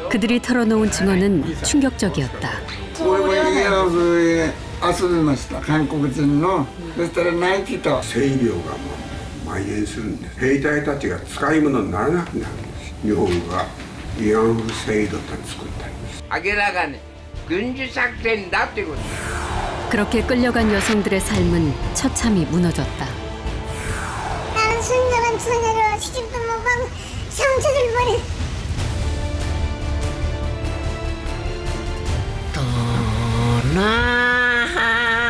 그들이 털어놓은 증언은 충격적이었다. 俺もイギリスへ遊びました。韓国人の。そしたら泣いてた。性病がもう蔓延するんです。兵隊たちが使い物にならなくなるんです。日本が慰安婦制度を作ったんです。明らかに軍事作戦だってこと。 그렇게 끌려간 여성들의 삶은 처참히 무너졌다. 나는 순전한 처녀로 시집도 못 가고 상처를 버린.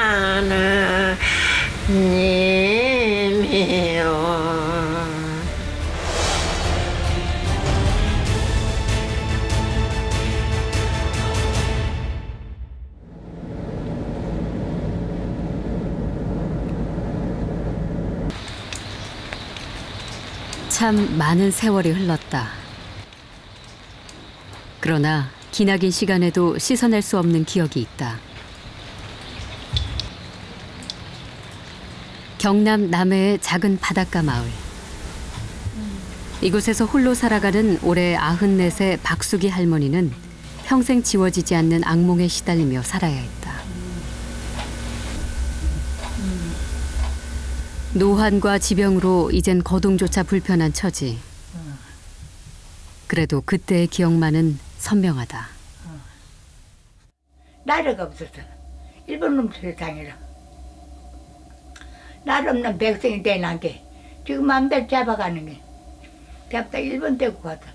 떠나는 님이여. 참 많은 세월이 흘렀다. 그러나 기나긴 시간에도 씻어낼 수 없는 기억이 있다. 경남 남해의 작은 바닷가 마을. 이곳에서 홀로 살아가는 올해 94세 박수기 할머니는 평생 지워지지 않는 악몽에 시달리며 살아야 했다. 노환과 지병으로 이젠 거동조차 불편한 처지. 그래도 그때의 기억만은 선명하다. 나라가 없었어. 일본 놈들을 당해라. 나라 없는 백성이 되는 게 지금 마음대로 잡아가는 게. 잡다 일본 대구 가다.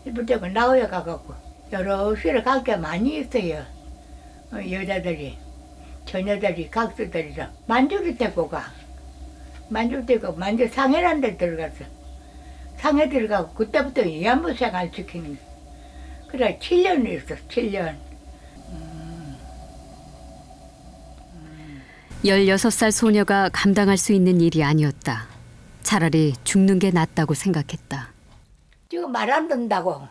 일본 대구 나오야 가갖고 여러 시를 갈 게 많이 있어요. 여자들이, 처녀들이, 각수들이랑 만주를 데리고 가. 만주 데리고 만주 상해라는 데 들어갔어. 상해 들어가고 그때부터 위안부 생활 지키는 거. 그래 7년을 있었어. 7년. 16살 소녀가 감당할 수 있는 일이 아니었다. 차라리 죽는 게 낫다고 생각했다. 지금 말 안 듣는다고.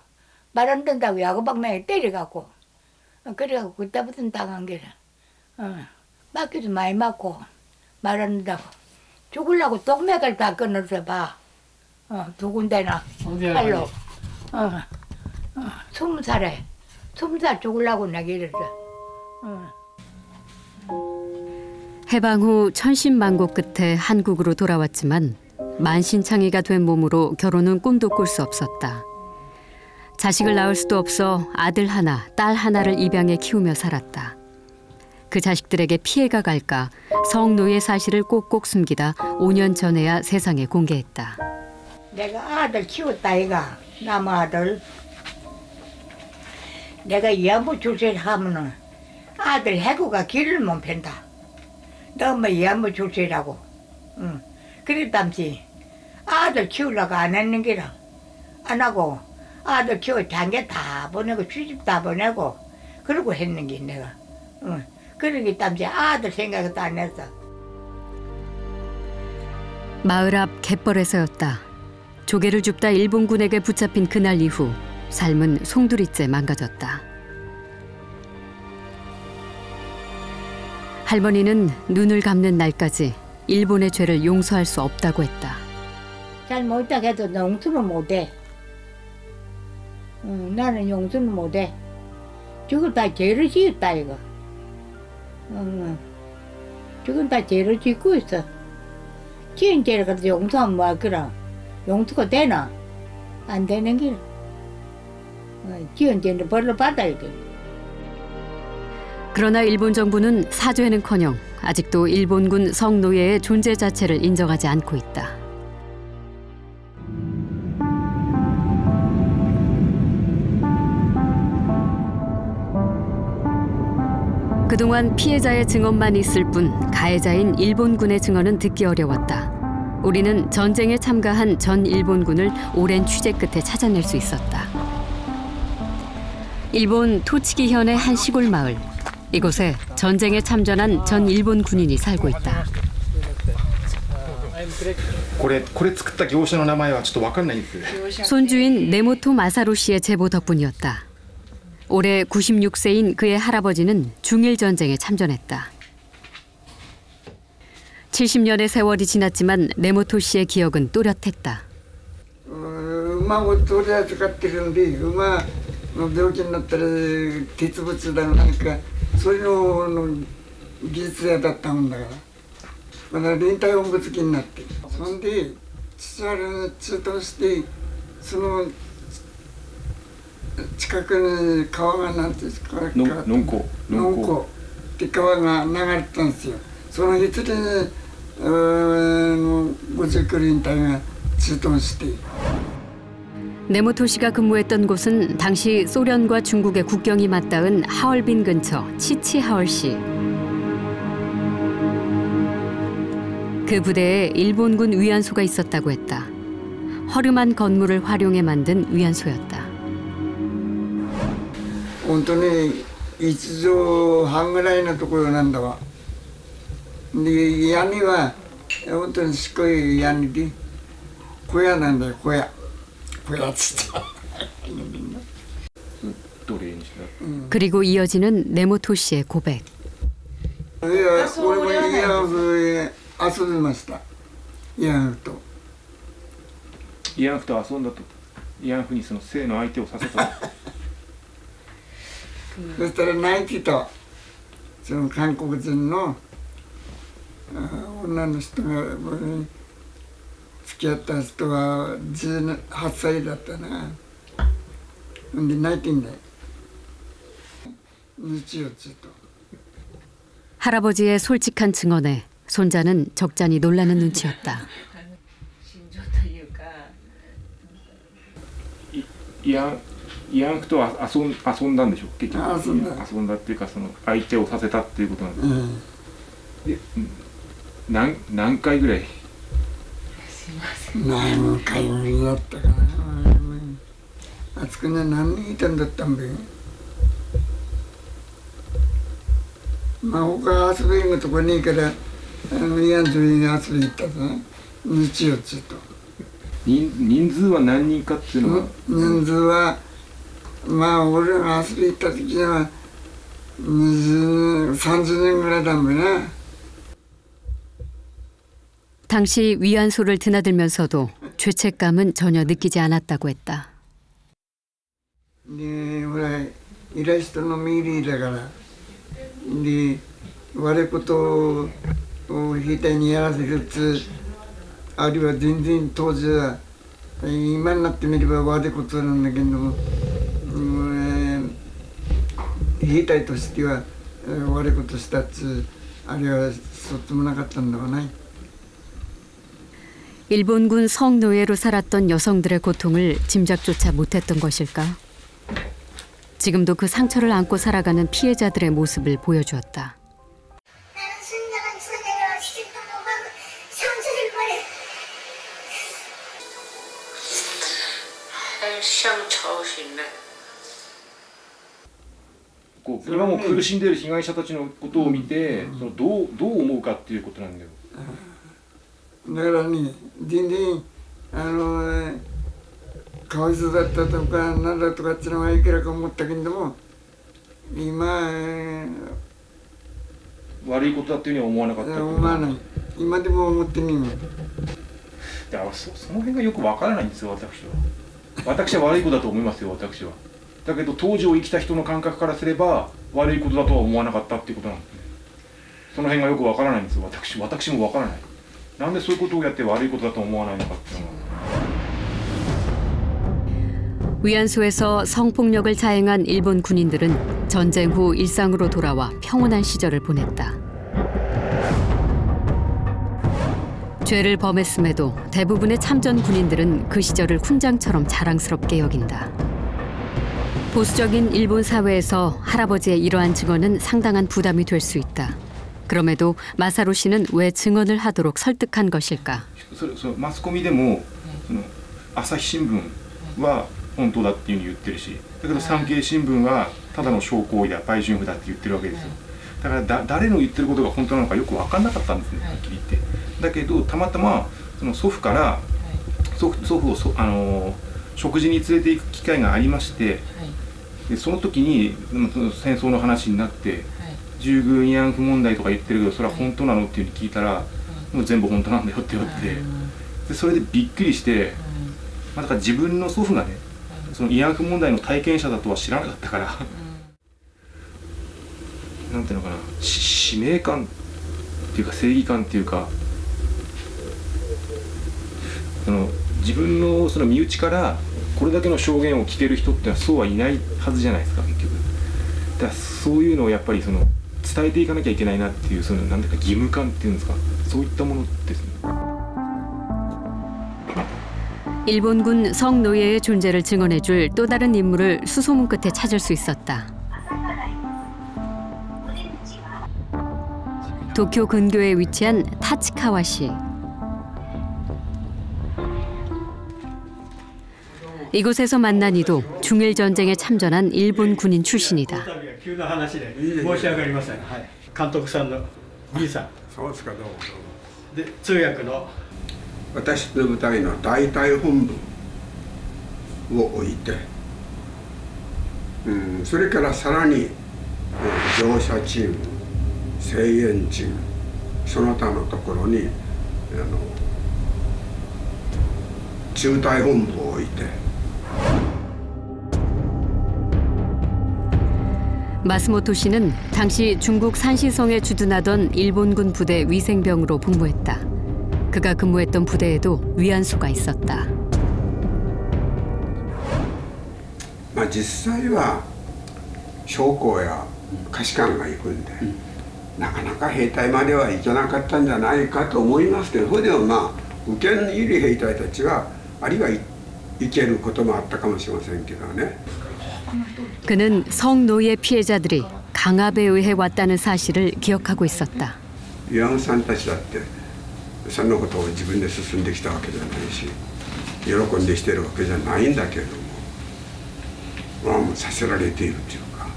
말 안 듣는다고 야구방망이 때려갖고. 그래갖고 그때부터 당한 게라. 맞기도 많이 맞고 말 안 듣는다고. 죽으려고 동맥을 다 끊어서 봐. 두 군데나 팔로. 20살에 20살 죽으려고 내가 이랬어. 해방 후 천신만고 끝에 한국으로 돌아왔지만 만신창이가 된 몸으로 결혼은 꿈도 꿀 수 없었다. 자식을 낳을 수도 없어 아들 하나, 딸 하나를 입양해 키우며 살았다. 그 자식들에게 피해가 갈까 성노예 사실을 꼭꼭 숨기다 5년 전에야 세상에 공개했다. 내가 아들 키웠다 이가 남의 아들. 내가 위안부 출세를 하면은 아들 해고가 길을 못 팬다. 너무 위안부 출세라고. 그랬담지 아들 키우려고 안 했는 게라. 안 하고 아들 키워 장계 다 보내고 시집 다 보내고 그러고 했는 게 내가. 그러기 때문에 아들 생각도 안 했어. 마을 앞 갯벌에서였다. 조개를 줍다 일본군에게 붙잡힌 그날 이후 삶은 송두리째 망가졌다. 할머니는 눈을 감는 날까지 일본의 죄를 용서할 수 없다고 했다. 잘 못하게 해도 용서는 못해. 나는 용서는 못해. 저걸 다 죄를 지었다 이거. 지금 다 죄를 짓고 있어. 지은 죄를 갖다 용서하면 뭐 할거라. 용서가 되나? 안 되는 길. 지은 죄는 벌로 받아야 돼. 그러나 일본 정부는 사죄는커녕 아직도 일본군 성노예의 존재 자체를 인정하지 않고 있다. 그동안 피해자의 증언만 있을 뿐 가해자인 일본군의 증언은 듣기 어려웠다. 우리는 전쟁에 참가한 전 일본군을 오랜 취재 끝에 찾아낼 수 있었다. 일본 토치기현의 한 시골 마을. 이곳에 전쟁에 참전한 전 일본 군인이 살고 있다. 손주인 네모토 마사루 씨의 제보 덕분이었다. 올해 96세인 그의 할아버지는 중일 전쟁에 참전했다. 70년의 세월이 지났지만 네모토 씨의 기억은 또렷했다. 馬を取り扱ってるんで馬の病気になったら鉄物だなんかそういうのの技術屋だったもんだから、まだ臨海音物機になって、そんで父親に中東してその近くに川がなんていうんですか、ノンコって川が流れてたんですよ。その一連に59輪隊が出動して。네모토 씨가 근무했던 곳은 당시 소련과 중국의 국경이 맞닿은 하얼빈 근처 치치하얼시. 그 부대에 일본군 위안소가 있었다고 했다. 허름한 건물을 활용해 만든 위안소였다. 本当に1畳半ぐらいのところなんだわ。で屋根は本当にしっこい屋根で小屋なんだよ、小屋っつった。 그리고 이어지는 네모토 씨의 고백. いや、俺も慰安婦へ遊びました。慰安婦と。慰安婦と遊んだと。慰安婦にその性の相手をさせた。そしたら泣いてた。その韓国人の女の人が僕に付き合った人が18歳だったな。で泣いてんだよ。日曜中と。 할아버지의 솔직한 증언에 손자는 적잖이 놀라는 눈치였다.慰安婦と遊んだんでしょ結局。遊んだっていうかその相手をさせたっていうことなんです。で、何回ぐらい？何回ぐらいだったかな。あそこには何人いたんだったんべ。まあ他遊びのとこにいいから慰安婦に遊びに行ったぞ。日曜中と。人数は何人かっていうのは？人数はまあ俺が遊びに行った時には30人ぐらいだもんな。 당시 위안소를 드나들면서도 죄책감은 전혀 느끼지 않았다고 했다. でほら偉い人の命令だから。で悪いことを兵隊にやらせるってあるいは全然当時は今になってみれば悪いことなんだけども、兵隊としては悪いことしたっつあるいはそっちもなかったんだわない。 일본군 성노예로 살았던 여성들의 고통을 짐작조차 못했던 것일까? 지금도 그 상처를 안고 살아가는 피해자들의 모습을 보여주었다. 나는 순전한 처녀로 시집도 못 가고 상처를 버려. 今も苦しんでいる被害者たちのことを見て、どう思うかっていうことなんだよ。だからね、全然かわいそうだったとかなんだとかっていうのはいくらか思ったけれども、今悪いことだっていうふうには思わなかった。思わない。今でも思ってねえもん。だからその辺がよくわからないんですよ、私は。私は悪いことだと思いますよ、私は。だけど当時を生きた人の感覚からすれば悪いことだとは思わなかったっていうことなんですね。その辺がよくわからないんですよ、私もわからない。なんでそういうことをやって悪いことだと思わないのかっていうのは。 위안소에서 성폭력을 자행한 일본 군인들은 전쟁 후 일상으로 돌아와 평온한 시절을 보냈다. 죄를 범했음에도 대부분의 참전 군인들은 그 시절을 훈장처럼 자랑스럽게 여긴다. 보수적인 일본 사회에서 할아버지의 이러한 증언은 상당한 부담이 될 수 있다. 그럼에도 마사로 씨는 왜 증언을 하도록 설득한 것일까? マスコミでも朝日新聞は本当だっていうふうに言ってるし、だけど産経新聞はただの証拠だ、売春婦だって言ってるわけですよ。だから誰の言ってることが本当なのかよく分かんなかったんですね、はっきり言って。だけどたまたまその祖父から祖父を食事に連れて行く機会がありまして、でその時に戦争の話になって。 従軍慰安婦問題とか言ってるけどそれは本当なのっていうふうに聞いたらもう全部本当なんだよって言われてでそれでびっくりして、だから自分の祖父がねその慰安婦問題の体験者だとは知らなかったから、なんていうのかな、使命感っていうか正義感っていうか、自分のその身内からこれだけの証言を聞ける人ってのはそうはいないはずじゃないですか、結局。だからそういうのをやっぱり伝えていかなきゃいけないなっていう、なんていうか義務感っていうんですか、そういったものですね。 일본군 성노예의 존재를 증언해줄 또 다른 인물을 수소문 끝에 찾을 수 있었다. 도쿄 근교에 위치한 타치카와시. 이곳에서 만난 이도 중일 전쟁에 참전한 일본 군인 출신이다. 私の部隊の大隊本部を置いて、それからさらに乗車チーム、声援チーム、その他のところに中隊本部を置いて。 마스모토 씨는 당시 중국 산시성에 주둔하던 일본군 부대 위생병으로 복무했다. 그가 근무했던 부대에도 위안소가 있었다. 実際は将校や下士官が行くんで、なかなか兵隊までは行けなかったんじゃないかと思いますけど、それでも受け入れ兵隊たちはあるいは行けることもあったかもしれませんけどね。 그는 성노예 피해자들이 강압에 의해 왔다는 사실을 기억하고 있었다. 慰安婦さんたちだってそんなことを自分で進んできたわけじゃないし、喜んでしてるわけじゃないんだけれども、もうさせられているというか、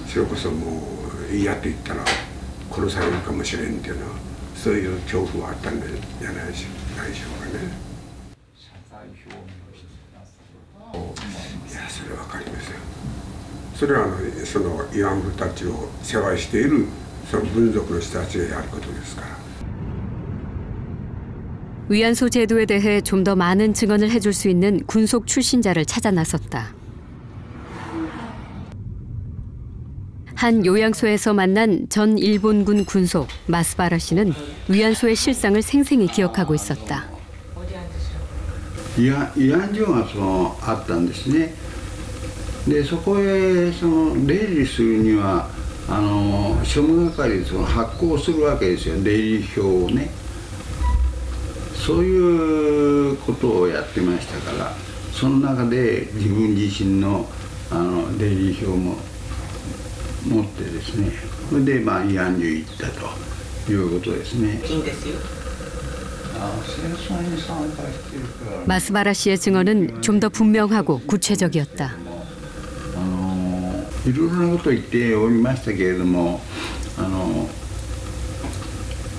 それこそもう嫌と言ったら殺されるかもしれんっていうのは、そういう恐怖はあったんじゃないでしょうかね。 いや、それは分かりません。それはその慰安婦たちを世話しているその民族の人たちがやることですから。 위안소 제도에 대해 좀 더 많은 증언을 해줄 수 있는 군속 출신자를 찾아 나섰다. 한 요양소에서 만난 전 일본군 군속 마스바라 씨는 위안소의 실상을 생생히 기억하고 있었다. 慰安所があったんですね。でそこへ出入りするには庶務係で発行するわけですよ、出入り表をね。そういうことをやってましたから、その中で自分自身の出入り表も持ってですね、それで慰安所行ったということですね。いいんですよ。 마스바라 씨의 증언은 좀 더 분명하고 구체적이었다. いろいろなことを言っておりましたけれども、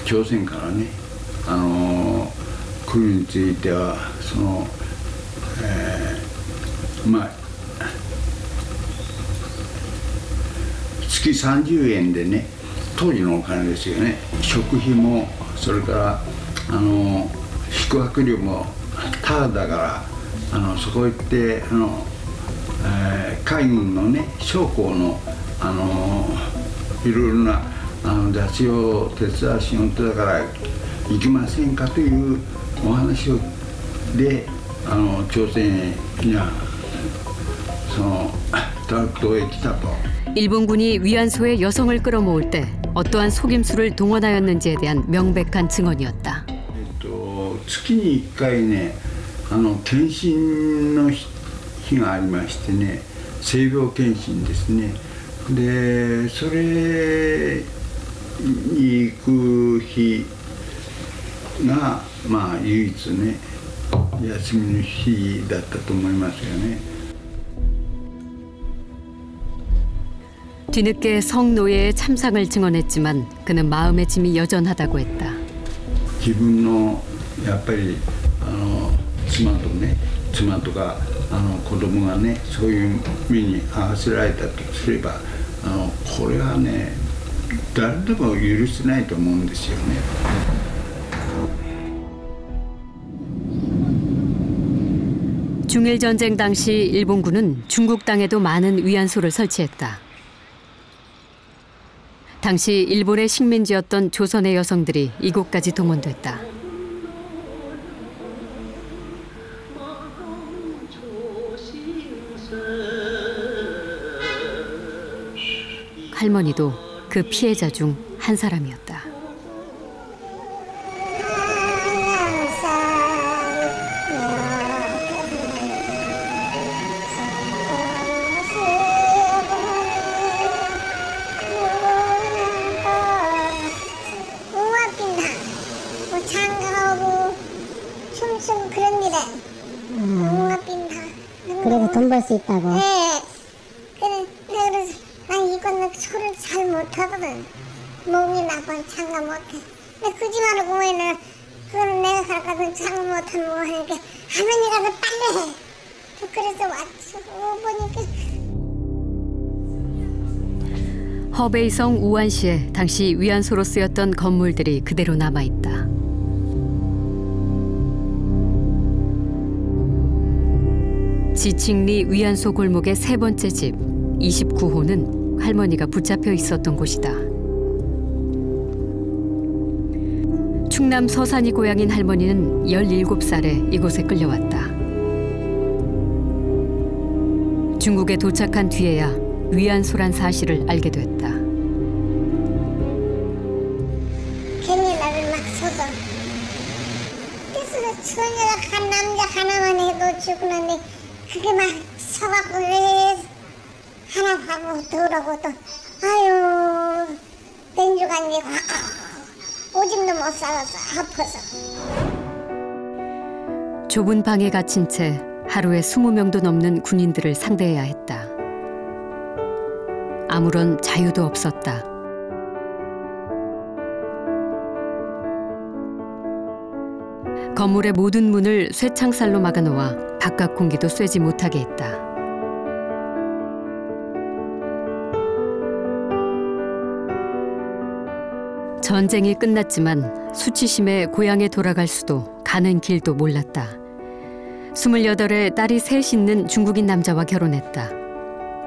朝鮮からね来るについては月30円でね、当時のお金ですよね、食費もそれから宿泊料もタダだからそこ行って海軍のね将校のいろいろな雑誌を手伝う仕事だから行きませんかというお話をで朝鮮にはタラクトへ来たと。 일본군이 위안소에 여성을 끌어모을 때 어떠한 속임수를 동원하였는지에 대한 명백한 증언이었다. 月に1回ね検診の日がありましてね、性病検診ですね。でそれに行く日が唯一ね休みの日だったと思いますよね。 뒤늦게 성노예의 참상을 증언했지만 그는 마음의 짐이 여전하다고 했다. 自分のやっぱり妻とか子供がねそういう目に遭わせられたとすればこれはね誰でも許せないと思うんですよね。 중일 전쟁 당시 일본군은 중국 땅에도 많은 위안소를 설치했다. 당시 일본의 식민지였던 조선의 여성들이 이곳까지 동원됐다. 할머니도 그 피해자 중 한 사람이었다. 그래도 돈 벌 수 있다고? 네. 그래서 난 이건 소리를 잘 못하거든. 몸이 나빠 장가 못해. 근데 거짓말을 보면은 그거는 내가 가르쳐서 장가 못하면 뭐 하니까 할머니 가서 빨래 해. 그래서 왔어. 보니까. 허베이성 우안시에 당시 위안소로 쓰였던 건물들이 그대로 남아있다. 지칭리 위안소 골목의 세 번째 집 29호는 할머니가 붙잡혀 있었던 곳이다. 충남 서산이 고향인 할머니는 17살에 이곳에 끌려왔다. 중국에 도착한 뒤에야 위안소란 사실을 알게 됐다. 괜히 나를 막 쏘죠. 그래서 처녀가 한 남자 하나만 해도 죽는데 그게 막 서갖고 왜 하나 하고 더라고 또 아유 땡주간지 오줌도 못 싸서 아파서. 좁은 방에 갇힌 채 하루에 20명도 넘는 군인들을 상대해야 했다. 아무런 자유도 없었다. 건물의 모든 문을 쇠창살로 막아놓아 바깥 공기도 쐬지 못하게 했다. 전쟁이 끝났지만 수치심에 고향에 돌아갈 수도 가는 길도 몰랐다. 28에 딸이 셋 있는 중국인 남자와 결혼했다.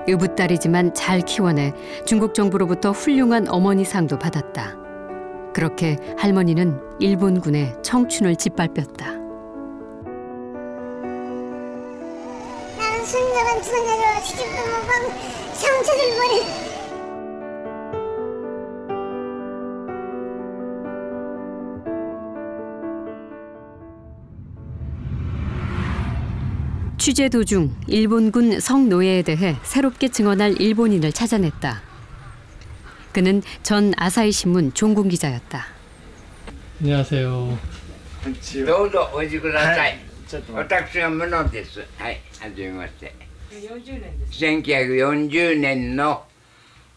의붓딸이지만 잘 키워내 중국 정부로부터 훌륭한 어머니상도 받았다. 그렇게 할머니는 일본군의 청춘을 짓밟혔다. 나는 순전한 처녀로 시집도 못 가고 상처를 버려. 취재 도중 일본군 성노예에 대해 새롭게 증언할 일본인을 찾아냈다. 그는 전 아사히 신문 종군 기자였다. 안녕하세요. どうぞおじください。私は無能です。はい、はじめまして。1940年の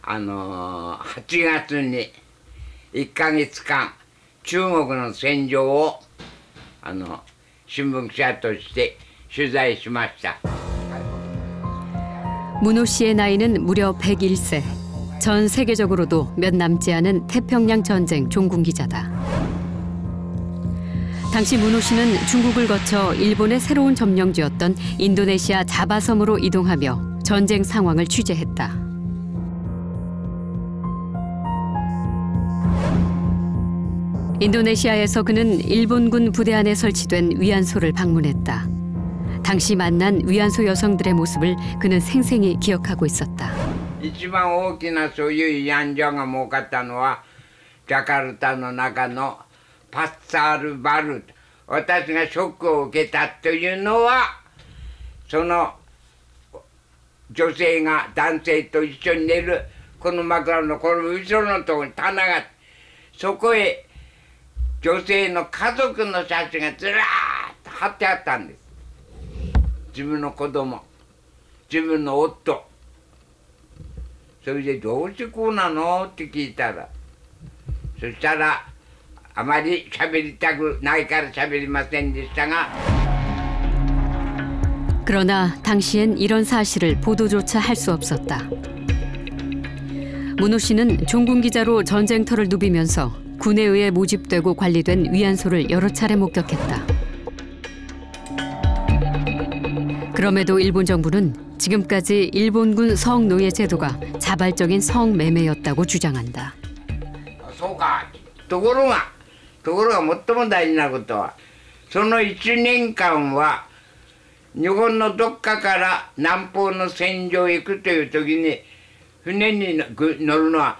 8月に1ヶ月間中国の戦場を新聞記者として取材しました。 문호 씨의 나이는 무려 101세. 전 세계적으로도 몇 남지 않은 태평양 전쟁 종군 기자다. 당시 문호 씨는 중국을 거쳐 일본의 새로운 점령지였던 인도네시아 자바섬으로 이동하며 전쟁 상황을 취재했다. 인도네시아에서 그는 일본군 부대 안에 설치된 위안소를 방문했다. 당시 만난 위안소 여성들의 모습을 그는 생생히 기억하고 있었다. 一番大きなそういう慰安所が儲かったのはジャカルタの中のパッサールバル。私がショックを受けたというのはその女性が男性と一緒に寝るこの枕のこの後ろのところに棚がそこへ女性の家族の写真がずらーっと貼ってあったんです。自分の子供、自分の夫。それでどうしてこうなのって聞いたら、そしたらあまり喋りたくないから喋りませんでしたが。 그러나 당시엔 이런 사실을 보도조차 할 수 없었다. 문호 씨는 종군 기자로 전쟁터를 누비면서 군에 의해 모집되고 관리된 위안소를 여러 차례 목격했다. 그럼에도 일본 정부는 지금까지 일본군 성노예 제도가 자발적인 성매매였다고 주장한다. そうか。ところが最も大事なことは、その1年間は日本のどっかから南方の戦場へ行くという時に船に乗るのは、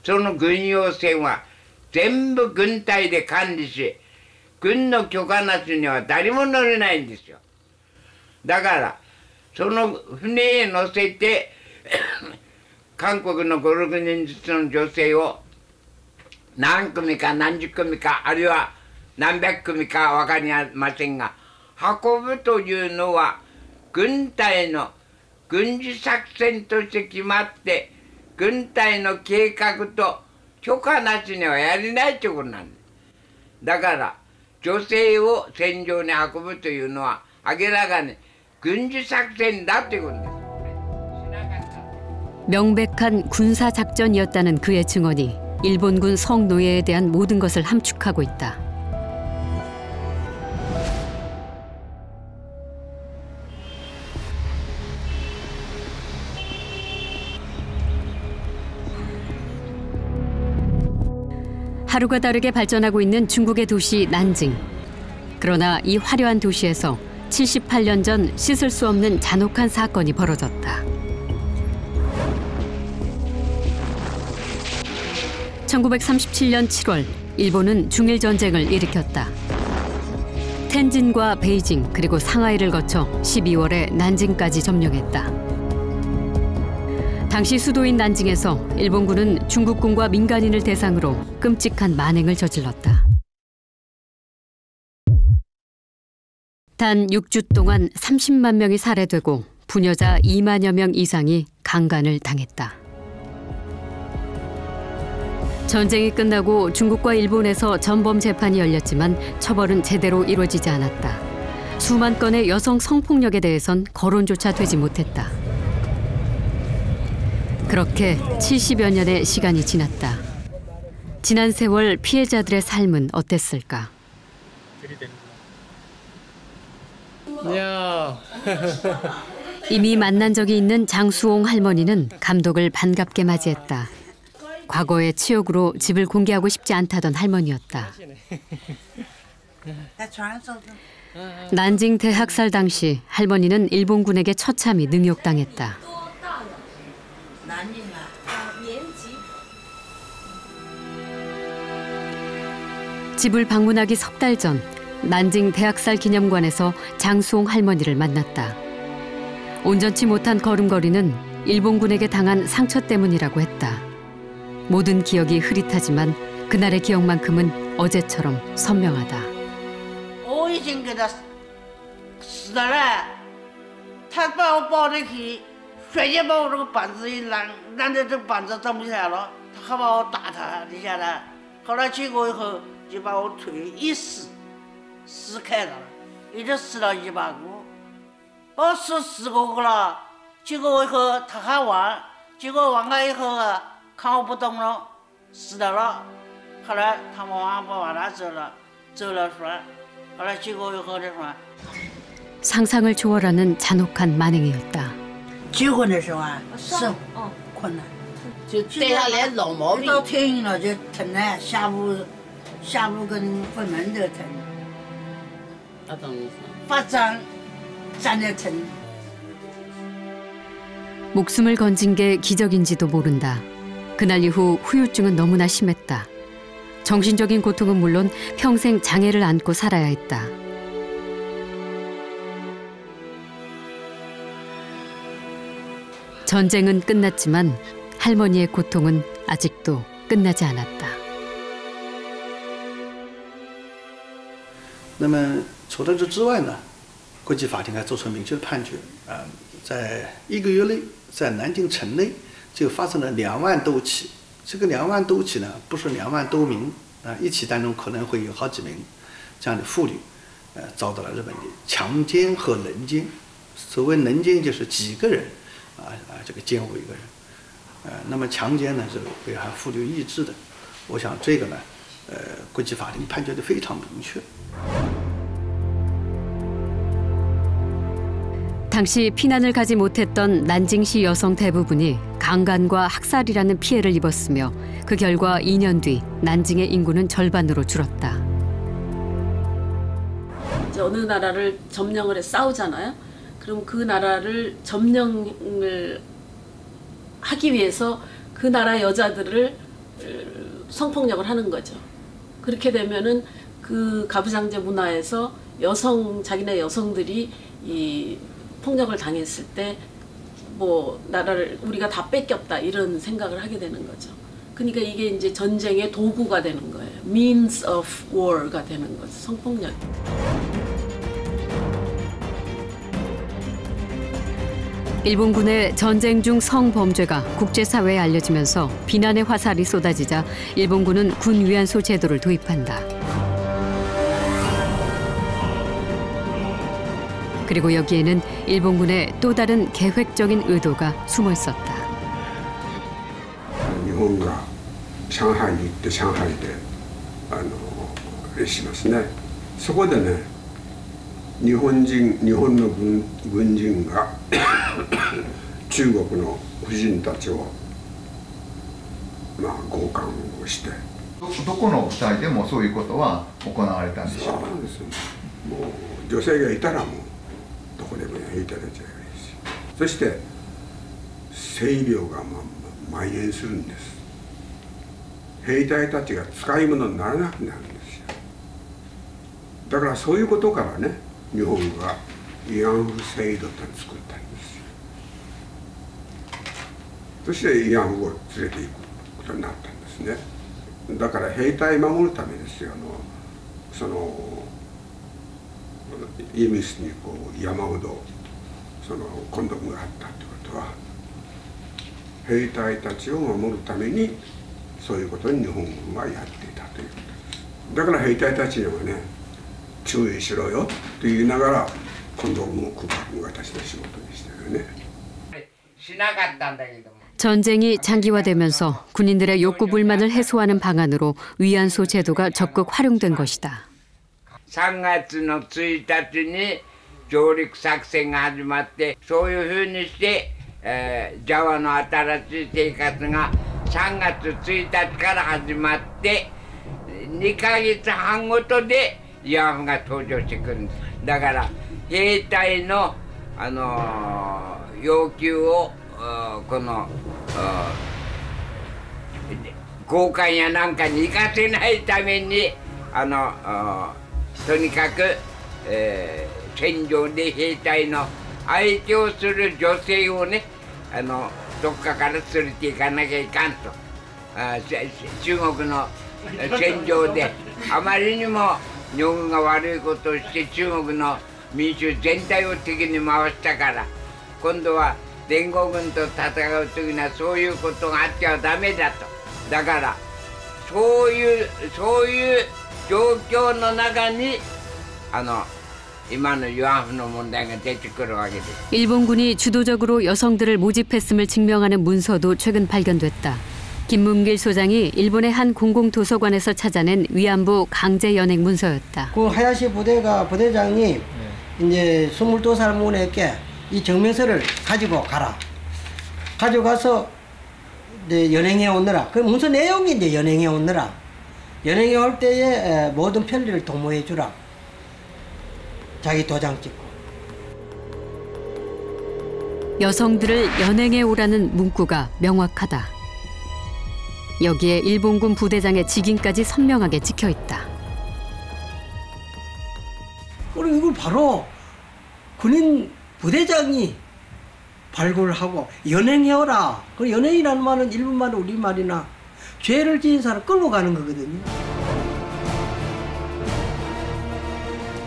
その軍用船は全部軍隊で管理し、軍の許可なしには誰も乗れないんですよ。だからその船へ乗せて韓国の5、6人ずつの女性を何組か何十組かあるいは何百組か分かりませんが運ぶというのは軍隊の軍事作戦として決まって軍隊の計画と許可なしにはやれないということなんです。だから女性を戦場に運ぶというのは明らかに軍事作戦だということです。 명백한 군사 작전이었다는 그의 증언이 일본군 성노예에 대한 모든 것을 함축하고 있다. 하루가 다르게 발전하고 있는 중국의 도시 난징. 그러나 이 화려한 도시에서 78년 전 씻을 수 없는 잔혹한 사건이 벌어졌다. 1937년 7월 일본은 중일 전쟁을 일으켰다. 텐진과 베이징 그리고 상하이를 거쳐 12월에 난징까지 점령했다. 당시 수도인 난징에서 일본군은 중국군과 민간인을 대상으로 끔찍한 만행을 저질렀다. 단 6주 동안 30만 명이 살해되고 부녀자 2만여 명 이상이 강간을 당했다. 전쟁이 끝나고 중국과 일본에서 전범 재판이 열렸지만 처벌은 제대로 이루어지지 않았다. 수만 건의 여성 성폭력에 대해선 거론조차 되지 못했다. 그렇게 70여 년의 시간이 지났다. 지난 세월 피해자들의 삶은 어땠을까? 이미 만난 적이 있는 장수홍 할머니는 감독을 반갑게 맞이했다. 과거의 치욕으로 집을 공개하고 싶지 않다던 할머니였다. 난징 대학살 당시 할머니는 일본군에게 처참히 능욕당했다. 집을 방문하기 석 달 전 난징 대학살 기념관에서 장수홍 할머니를 만났다. 온전치 못한 걸음걸이는 일본군에게 당한 상처 때문이라고 했다. 모든 기억이 흐릿하지만 그날의 기억만큼은 어제처럼 선명하다. 我已经给他死了，他把我抱着去，瞬间把我这个板子一拦着这板子站不下来了，他还把我打他一下来，后来结果以后就把我腿一撕开了，一直撕到1把骨，把我撕过了，结果以后他还玩，结果玩了以后啊。 看我不动了，死掉了。后来他们把我拿走了说，后来结果以后的说。 상상을 초월하는 잔혹한 만행이었다. 结婚的时候啊，是困难，就对他来老毛病。到天阴了就疼呢，下部跟肛门都疼。发胀，站着疼。 목숨을 건진 게 기적인지도 모른다. 그날 이후 후유증은 너무나 심했다. 정신적인 고통은 물론 평생 장애를 안고 살아야 했다. 전쟁은 끝났지만 할머니의 고통은 아직도 끝나지 않았다. 那么除了这之外呢，国际法庭还做出明确的判决啊，在1个月内，在南京城内。 就发生了2万多起，这个2万多起呢，不是2万多名啊，一起当中可能会有好几名这样的妇女，遭到了日本的强奸和轮奸。所谓轮奸就是几个人这个奸污一个人，那么强奸呢是危害妇女意志的。我想这个呢，国际法庭判决的非常明确。 당시 피난을 가지 못했던 난징시 여성 대부분이 강간과 학살이라는 피해를 입었으며 그 결과 2년 뒤 난징의 인구는 절반으로 줄었다. 이제 어느 나라를 점령을 해 싸우잖아요. 그럼 그 나라를 점령을 하기 위해서 그 나라 여자들을 성폭력을 하는 거죠. 그렇게 되면은 그 가부장제 문화에서 자기네 여성들이 이 폭력을 당했을 때 뭐 나라를 우리가 다 뺏겼다 이런 생각을 하게 되는 거죠. 그러니까 이게 이제 전쟁의 도구가 되는 거예요. means of war가 되는 거죠. 성폭력. 일본군의 전쟁 중 성범죄가 국제사회에 알려지면서 비난의 화살이 쏟아지자 일본군은 군 위안소 제도를 도입한다. 그리고 여기에는 일본군의 또 다른 계획적인 의도가 숨어 있었다. 일본가 상하이に行って上海でレしますね。そこでね、日本の軍人が中国の婦人たちを強姦をして。どこの部隊でもそういうことは行われたんでしょうか。そうですね。もう女性がいたらもうどこでも兵隊たちがいるし、そして性病が蔓延するんです。兵隊たちが使い物にならなくなるんですよ。だからそういうことからね、日本が慰安婦制度って作ったんですよ。そして慰安婦を連れていくことになったんですね。だから兵隊守るためですよ。そのイミスにこう山ほどコンドームがあったってことは、兵隊たちを守るためにそういうことに日本軍はやっていたということです。だから兵隊たちにはね、注意しろよと言いながらコンドームを配るのが私の仕事でしたよね。 전쟁이 장기화되면서 군인들의 욕구 불만을 해소하는 방안으로 위안소 제도가 적극 활용된 것이다. 3月の1日に上陸作戦が始まって、そういうふうにして、ジャワの新しい生活が3月1日から始まって、2ヶ月半ごとで慰安婦が登場してくるんです。だから兵隊の、要求をこの強姦やなんかに行かせないためにとにかく、戦場で兵隊の相手をする女性をね、どっかから連れて行かなきゃいかんと。中国の戦場であまりにも日本軍が悪いことをして中国の民衆全体を敵に回したから、今度は連合軍と戦う時にはそういうことがあってはダメだと。だからそういう状況の中に今の慰安婦の問題が出てくるわけです。 일본군이 주도적으로 여성들을 모집했음을 증명하는 문서도 최근 발견됐다. 김문길 소장이 일본의 한 공공도서관에서 찾아낸 위안부 강제 연행 문서였다. 그 하야시 부대장이 이제 22사람에게 이 증명서를 가지고 가라. 가져가서 이제 연행해 오느라. 그 문서 내용이 이제 연행해 오느라. 연행해 올 때에 모든 편리를 도모해 주라. 자기 도장 찍고. 여성들을 연행해 오라는 문구가 명확하다. 여기에 일본군 부대장의 직인까지 선명하게 찍혀 있다. 그리고 이걸 바로 군인 부대장이 발굴하고 연행해오라. 그 연행이라는 말은 일본말이나 우리말이나 죄를 지은 사람 끌고 가는 거거든요.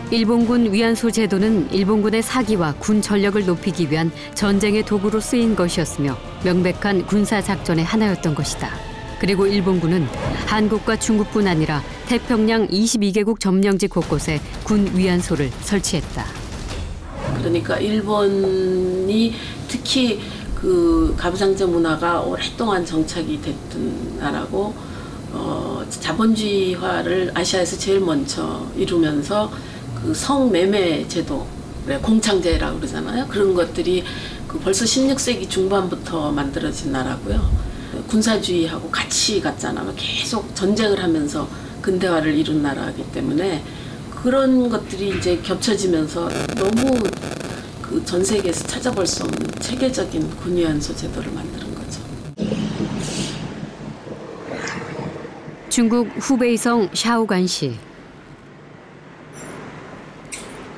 일본군 위안소 제도는 일본군의 사기와 군 전력을 높이기 위한 전쟁의 도구로 쓰인 것이었으며 명백한 군사 작전의 하나였던 것이다. 그리고 일본군은 한국과 중국뿐 아니라 태평양 22개국 점령지 곳곳에 군 위안소를 설치했다. 그러니까 일본이 특히 그 가부장제 문화가 오랫동안 정착이 됐던 나라고 자본주의화를 아시아에서 제일 먼저 이루면서 그 성매매 제도 공창제라고 그러잖아요. 그런 것들이 벌써 16세기 중반부터 만들어진 나라고요. 군사주의하고 같이 갔잖아요. 계속 전쟁을 하면서 근대화를 이룬 나라이기 때문에 그런 것들이 이제 겹쳐지면서 너무 그 전 세계에서 찾아볼 수 없는 체계적인 군위안소 제도를 만드는 거죠. 중국 후베이성 샤오간시.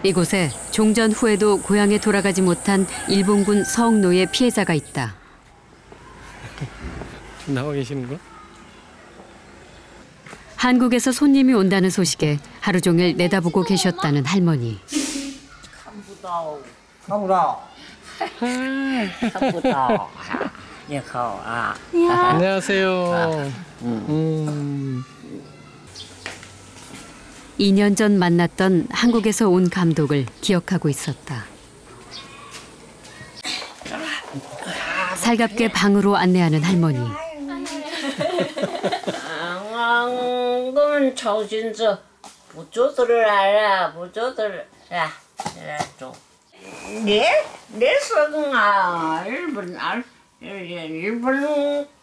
이곳에 종전 후에도 고향에 돌아가지 못한 일본군 성노예 피해자가 있다. 나와 계시는 거? 한국에서 손님이 온다는 소식에 하루 종일 내다보고 계셨다는 할머니. 안녕하세요. 2년 전 만났던 한국에서 온 감독을 기억하고 있었다. 살갑게 방으로 안내하는 할머니. 我操心着，不做事来了，不做事来做。你是啊，日本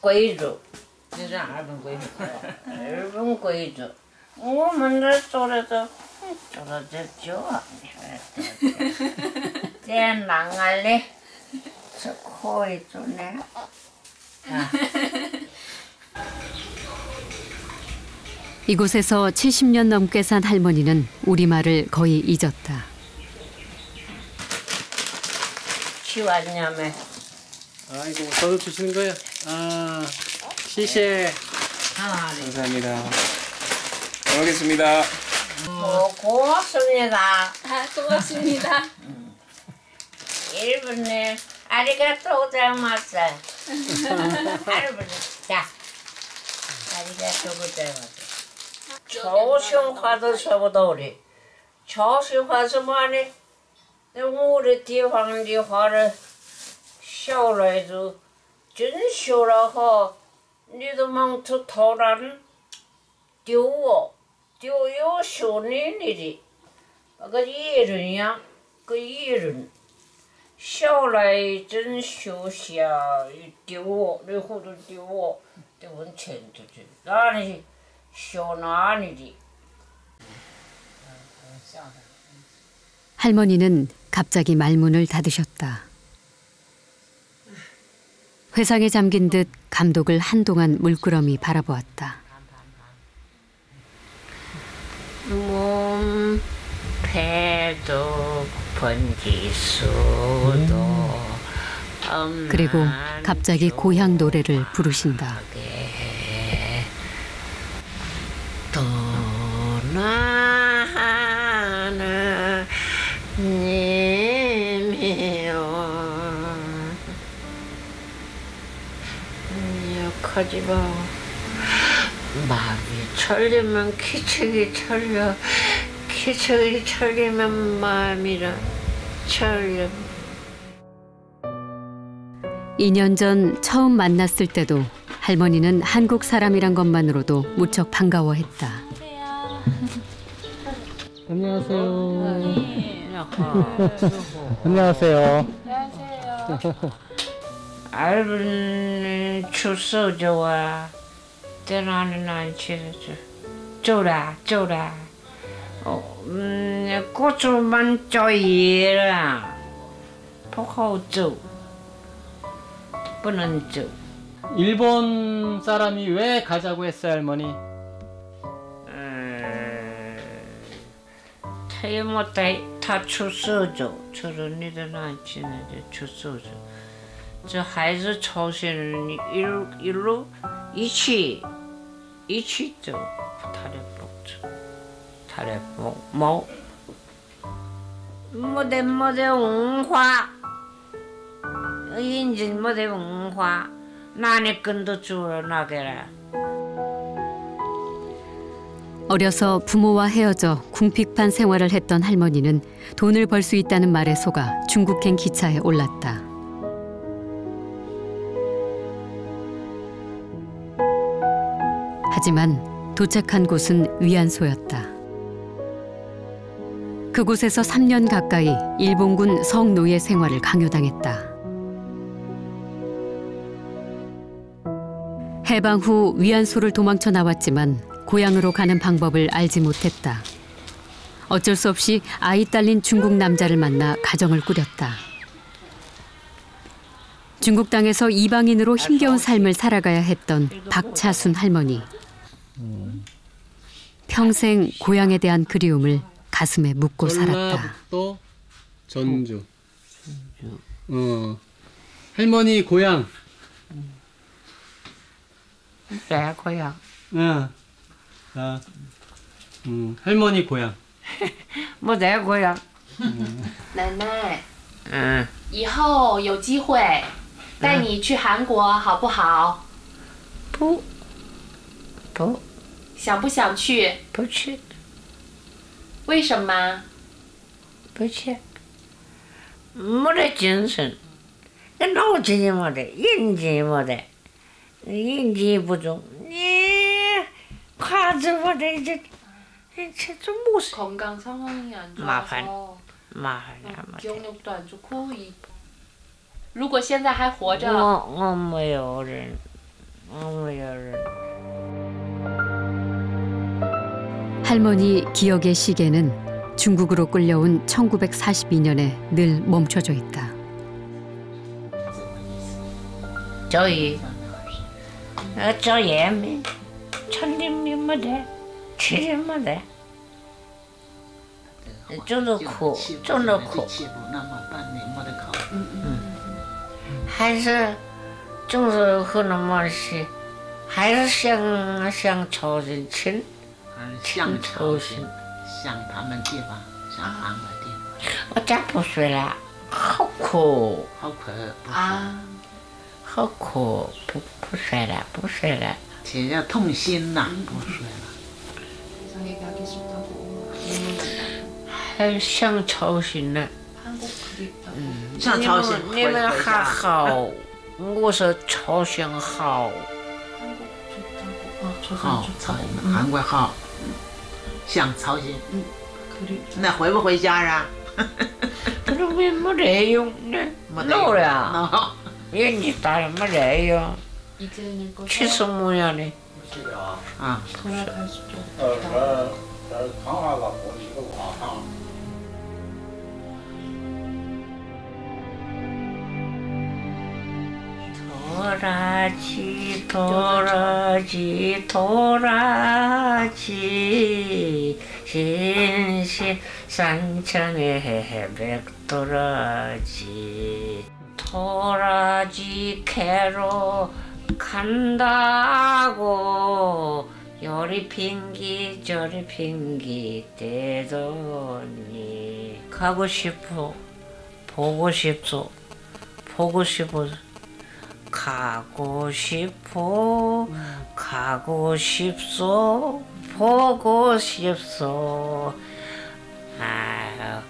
贵族，你是日本贵族，日本贵族。我们这做了这久啊，这男儿嘞是可以做呢。啊。 이곳에서 70년 넘게 산 할머니는 우리말을 거의 잊었다. 치웠냐며. 아이고, 저도 주시는 거예요? 아, 시시해. 감사합니다. 잘 먹겠습니다. 고맙습니다. 고맙습니다. 일본에 아리가또 고자이마스. 할머니, 자. 아리가또 고자이마스. 조심화도 서보도리. 조심화서 뭐하니? 우리 대황리 화를 쇼라해도 전쇼라고 니도 망투 토란丢有手里的个艺人呀，个艺人，小来真休息啊，丢我，然后就丢我，丢我钱出去，哪里小哪里的？ 할머니는 갑자기 말문을 닫으셨다. 회상에 잠긴 듯 감독을 한동안 물끄러미 바라보았다. 몸 배도 번지수도 그리고 갑자기 고향 노래를 부르신다. 떠나는 님이여 약하지마 마음이 철리면 기척이 철려 기척이 철리면 마음이라 철려 2년 전 처음 만났을 때도 할머니는 한국 사람이란 것만으로도 무척 반가워했다. 안녕하세요. 안녕하세요. 알분 추서 좋아 때나는 안 치러줘 쪼라 고추만 쪼이라 포카우쪼 뿌는쪼 일본 사람이 왜 가자고 했어요, 할머니? 태모타이 다 추서줘 저런 일은 안 치는데 추서줘 저孩子 초신은 일로 이치 저 다래복 뭐 모대文化 인진 모대文化 나네 끈도 주러 나게라 어려서 부모와 헤어져 궁핍한 생활을 했던 할머니는 돈을 벌 수 있다는 말에 속아 중국행 기차에 올랐다. 하지만 도착한 곳은 위안소였다. 그곳에서 3년 가까이 일본군 성노예 생활을 강요당했다. 해방 후 위안소를 도망쳐 나왔지만 고향으로 가는 방법을 알지 못했다. 어쩔 수 없이 아이 딸린 중국 남자를 만나 가정을 꾸렸다. 중국 땅에서 이방인으로 힘겨운 삶을 살아가야 했던 박차순 할머니. 평생 고향에 대한 그리움을 가슴에 묻고 살았다. 또 전주. 할머니 고향. 내 고향. 할머니 고향. 没在过呀。奶奶，以后有机会带你去韩国好不好？不，想不想去？不去，为什么？不去，没得精神，那脑筋也没得，眼睛也没得，眼睛也不中，你筷子没得这。 건강 상황이 안 좋아서麻烦 기억력도 안 좋고 如果现在还活着我没有人 할머니 기억의 시계는 중국으로 끌려온 1942년에 늘 멈춰져 있다. 저희 예민 천림이 뭐래 吃没得，就是苦，真的苦。还是就是和那么些，还是想朝人亲，想朝人，想他们地方，想他们地方。我家不睡了，好苦，好苦啊，好苦，不睡了，不睡了。这叫痛心呐，不睡了。 还想朝鲜呢，想朝鲜，你们还好，我说朝鲜好，好，韩国好，想朝鲜，那回不回家呀？这都没得用呢，老了，年纪大了没得用，吃什么样的？啊，不是。 도라지 신신 산천의 백도라지 도라지 캐로 간다고 요리 핑기 저리 핑기 대더니 가고 싶어 보고 싶소 보고 싶어 가고 싶어 가고 싶소 보고 싶소 아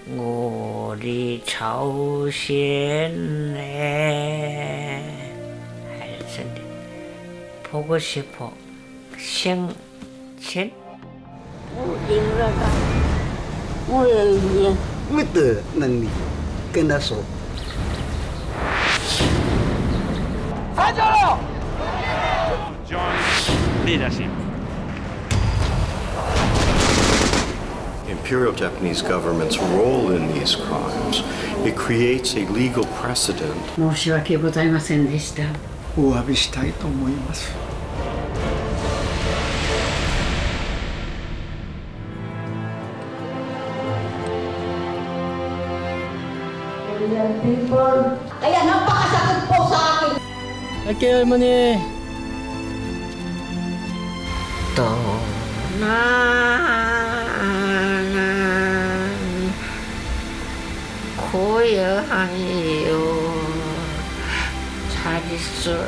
우리朝鲜에 할텐데 보고 싶어 생친 我也没得能力跟他说。 leadership. Imperial Japanese government's role in these crimes, it creates a legal precedent. 申し訳ございませんでした。お詫びしたいと思います。 Kaya napakasakit po sa akin. 갈게요 할머니. 떠나는 고향이요 잘 있어